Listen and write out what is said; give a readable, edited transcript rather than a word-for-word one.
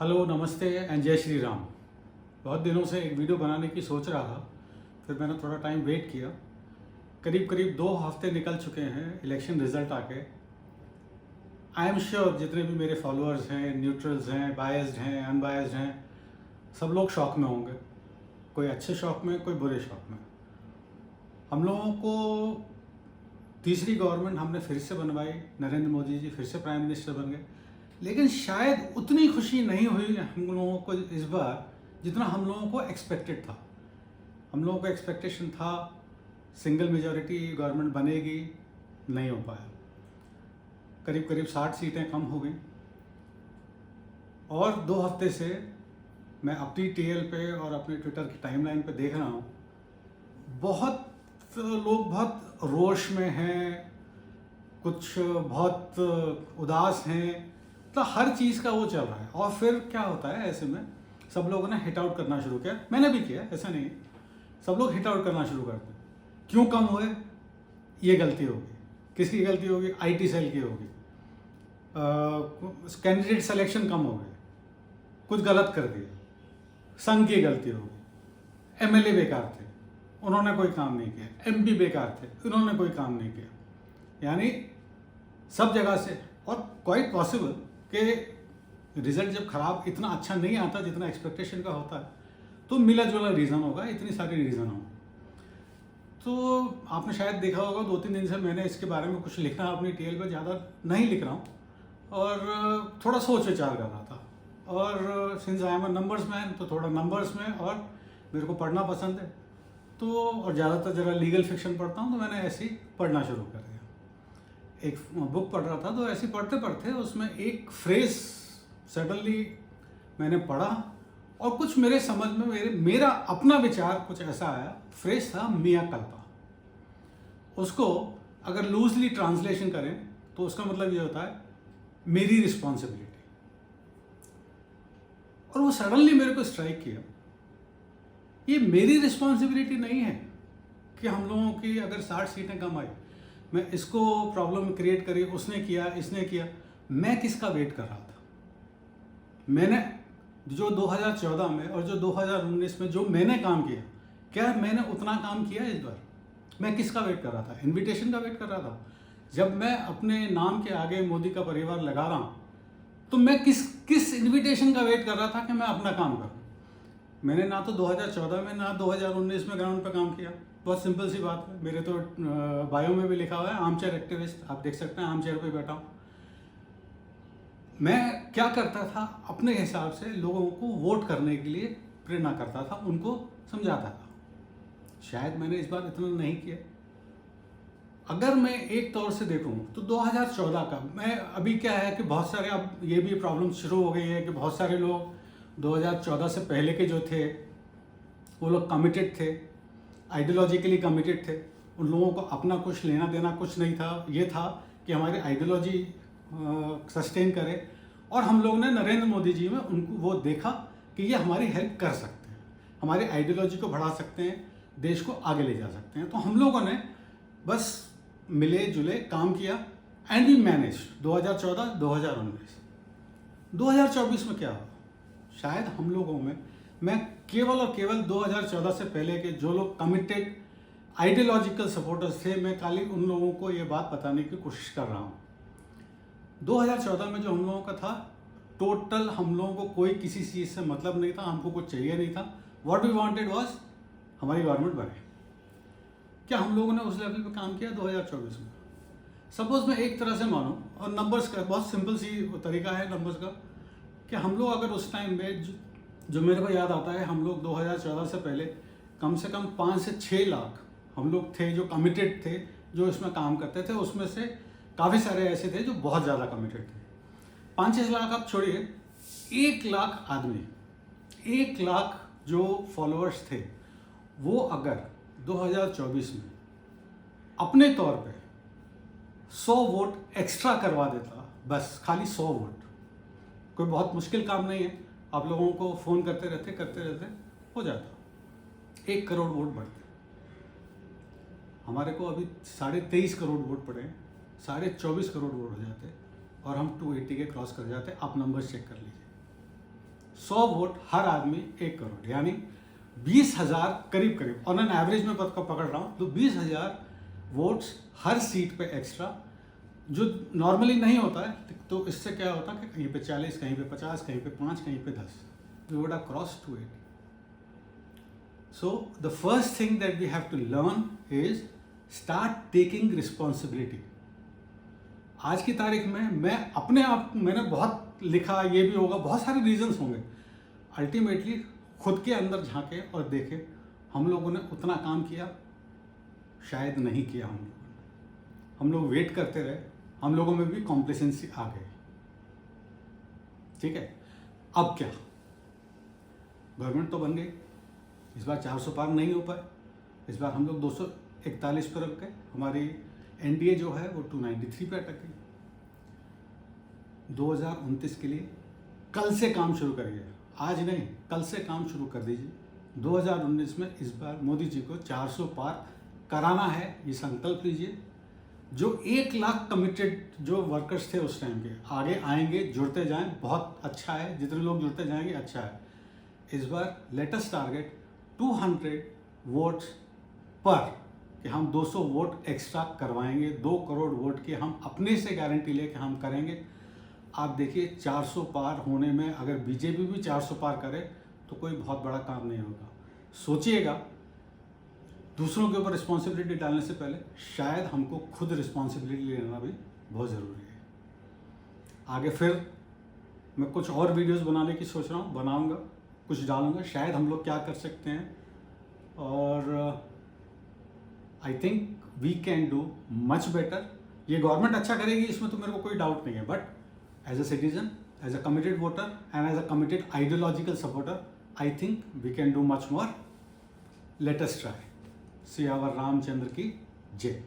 Hello, नमस्ते and जय श्री राम। बहुत दिनों से एक वीडियो बनाने की सोच रहा था, फिर मैंने थोड़ा टाइम वेट किया। करीब करीब 2 हफ्ते निकल चुके हैं इलेक्शन रिजल्ट आके। आई एम श्योर जितने भी मेरे फॉलोअर्स हैं, न्यूट्रल्स हैं, बायस्ड हैं, अनबायस्ड हैं, सब लोग शौक में होंगे। कोई अच्छे शौक में, कोई बुरे शौक में। हम लोगों को तीसरी गवर्नमेंट हमने फिर से बनवाई, नरेंद्र मोदी जी फिर से प्राइम मिनिस्टर बन गए, लेकिन शायद उतनी खुशी नहीं हुई हम लोगों को इस बार जितना हम लोगों को एक्सपेक्टेड था। हम लोगों को एक्सपेक्टेशन था सिंगल मेजॉरिटी गवर्नमेंट बनेगी, नहीं हो पाया। करीब करीब 60 सीटें कम हो गई। और 2 हफ्ते से मैं अपनी टीएल पे और अपने ट्विटर की टाइमलाइन पे देख रहा हूँ, बहुत लोग बहुत रोष में हैं, कुछ बहुत उदास हैं, तो हर चीज़ का वो चल रहा है। और फिर क्या होता है, ऐसे में सब लोगों ने हिट आउट करना शुरू किया। मैंने भी किया, ऐसा नहीं है। सब लोग हिट आउट करना शुरू करते हैं। क्यों कम हुए? ये गलती होगी। किसकी गलती होगी? आईटी सेल की होगी। कैंडिडेट सिलेक्शन कम हो गए, कुछ गलत कर दिया, संघ की गलती होगी। एमएलए बेकार थे, उन्होंने कोई काम नहीं किया। एमपी बेकार थे, उन्होंने कोई काम नहीं किया। यानी सब जगह से। और क्वाइट पॉसिबल कि रिजल्ट जब खराब इतना अच्छा नहीं आता जितना एक्सपेक्टेशन का होता है, तो मिला जुला रीज़न होगा, इतनी सारी रीज़न होंगे। तो आपने शायद देखा होगा 2-3 दिन से मैंने इसके बारे में कुछ लिखना अपनी टीएल पे, ज़्यादा नहीं लिख रहा हूँ और थोड़ा सोच विचार कर रहा था। और since I am a numbers man, तो थोड़ा नंबर्स में, और मेरे को पढ़ना पसंद है, तो और ज़्यादातर जरा लीगल फिक्शन पढ़ता हूँ, तो मैंने ऐसे ही पढ़ना शुरू कर दिया। एक बुक पढ़ रहा था, तो ऐसे पढ़ते पढ़ते उसमें एक फ्रेज सडनली मैंने पढ़ा और कुछ मेरे समझ में मेरा अपना विचार कुछ ऐसा आया। फ्रेज था मिया कल्पा। उसको अगर लूजली ट्रांसलेशन करें तो उसका मतलब ये होता है मेरी रिस्पॉन्सिबिलिटी। और वो सडनली मेरे को स्ट्राइक किया, ये मेरी रिस्पॉन्सिबिलिटी नहीं है कि हम लोगों की अगर 60 सीटें कम आई, मैं इसको प्रॉब्लम क्रिएट करी, उसने किया, इसने किया। मैं किसका वेट कर रहा था? मैंने जो 2014 में और जो 2019 में जो मैंने काम किया, क्या मैंने उतना काम किया इस बार? मैं किसका वेट कर रहा था? इनविटेशन का वेट कर रहा था। जब मैं अपने नाम के आगे मोदी का परिवार लगा रहा हूँ, तो मैं किस इनविटेशन का वेट कर रहा था कि मैं अपना काम करूँ? मैंने ना तो 2014 में ना 2019 में ग्राउंड पे काम किया। बहुत सिंपल सी बात है। मेरे तो बायो में भी लिखा हुआ है आर्मचेयर एक्टिविस्ट, आप देख सकते हैं आर्मचेयर पे बैठा हूँ। मैं क्या करता था, अपने हिसाब से लोगों को वोट करने के लिए प्रेरणा करता था, उनको समझाता था। शायद मैंने इस बार इतना नहीं किया। अगर मैं एक तौर से देखूं तो 2014 का, मैं अभी क्या है कि बहुत सारे, अब ये भी प्रॉब्लम शुरू हो गई है कि बहुत सारे लोग 2014 से पहले के जो थे वो लोग कमिटेड थे, आइडियोलॉजिकली कमिटेड थे। उन लोगों को अपना कुछ लेना देना कुछ नहीं था। ये था कि हमारी आइडियोलॉजी सस्टेन करे। और हम लोग ने नरेंद्र मोदी जी में उनको वो देखा कि ये हमारी हेल्प कर सकते हैं, हमारी आइडियोलॉजी को बढ़ा सकते हैं, देश को आगे ले जा सकते हैं। तो हम लोगों ने बस मिले जुले काम किया एंड वी मैनेज। 2014, 2019, 2024 में क्या हुआ? शायद हम लोगों में, मैं केवल और केवल 2014 से पहले के जो लोग कमिटेड आइडियोलॉजिकल सपोर्टर्स थे, मैं खाली उन लोगों को ये बात बताने की कोशिश कर रहा हूँ। 2014 में जो हम लोगों का था, टोटल हम लोगों को कोई किसी चीज़ से मतलब नहीं था, हमको कुछ चाहिए नहीं था। व्हाट वी वांटेड वाज हमारी गवर्नमेंट बने। क्या हम लोगों ने उस लेवल पे काम किया 2024 में? सपोज मैं एक तरह से मानूं, और नंबर्स का बहुत सिंपल सी तरीका है नंबर्स का, कि हम लोग अगर उस टाइम में जो मेरे को याद आता है, हम लोग 2014 से पहले कम से कम 5 से 6 लाख हम लोग थे जो कमिटेड थे, जो इसमें काम करते थे। उसमें से काफ़ी सारे ऐसे थे जो बहुत ज़्यादा कमिटेड थे। 5-6 लाख आप छोड़िए, 1 लाख आदमी, 1 लाख जो फॉलोअर्स थे, वो अगर 2024 में अपने तौर पे 100 वोट एक्स्ट्रा करवा देता, बस खाली 100 वोट, कोई बहुत मुश्किल काम नहीं है, आप लोगों को फ़ोन करते रहते हो जाता। 1 करोड़ वोट बढ़ते। हमारे को अभी 23.5 करोड़ वोट पड़े, 24.5 करोड़ वोट हो जाते और हम 280 के क्रॉस कर जाते। आप नंबर्स चेक कर लीजिए। 100 वोट हर आदमी 1 करोड़, यानी 20,000 करीब करीब, ऑन एन एवरेज में पकड़ रहा हूँ, तो 20,000 वोट्स हर सीट पे एक्स्ट्रा, जो नॉर्मली नहीं होता है। तो इससे क्या होता है कि कहीं पे 40, कहीं पे 50, कहीं पे 5, कहीं पे 10, we would have crossed to it. So the first thing that we have to learn is start taking responsibility. आज की तारीख में मैं अपने आप, मैंने बहुत लिखा, ये भी होगा, बहुत सारे रीजंस होंगे। अल्टीमेटली खुद के अंदर झांके और देखे, हम लोगों ने उतना काम किया? शायद नहीं किया। हम लोग वेट करते रहे, हम लोगों में भी कॉम्प्लेसेंसी आ गई। ठीक है, अब क्या? गवर्नमेंट तो बन गई, इस बार 400 पार नहीं हो पाए, इस बार हम लोग 241 पर रुक गए, हमारी एनडीए जो है वो 293 पे अटक गई। 2029 के लिए कल से काम शुरू करिए, आज नहीं, कल से काम शुरू कर दीजिए। 2019 में इस बार मोदी जी को 400 पार कराना है, ये संकल्प लीजिए। जो 1 लाख कमिटेड जो वर्कर्स थे उस टाइम के, आगे आएंगे, जुड़ते जाएं, बहुत अच्छा है, जितने लोग जुड़ते जाएंगे अच्छा है। इस बार लेटेस्ट टारगेट 200 वोट्स पर, कि हम 200 वोट एक्स्ट्रा करवाएंगे, 2 करोड़ वोट की हम अपने से गारंटी लेके हम करेंगे। आप देखिए 400 पार होने में अगर बीजेपी भी 400 पार करे तो कोई बहुत बड़ा काम नहीं होगा। सोचिएगा, दूसरों के ऊपर रिस्पॉन्सिबिलिटी डालने से पहले शायद हमको खुद रिस्पॉन्सिबिलिटी लेना भी बहुत ज़रूरी है। आगे फिर मैं कुछ और वीडियोस बनाने की सोच रहा हूँ, बनाऊँगा, कुछ डालूंगा, शायद हम लोग क्या कर सकते हैं, और I think we can do much better. ये गवर्नमेंट अच्छा करेगी, इसमें तो मेरे को कोई डाउट नहीं है, but as a citizen, as a committed voter and as a committed ideological supporter, I think we can do much more. Let us try. Siyavar Ramchandra की जय।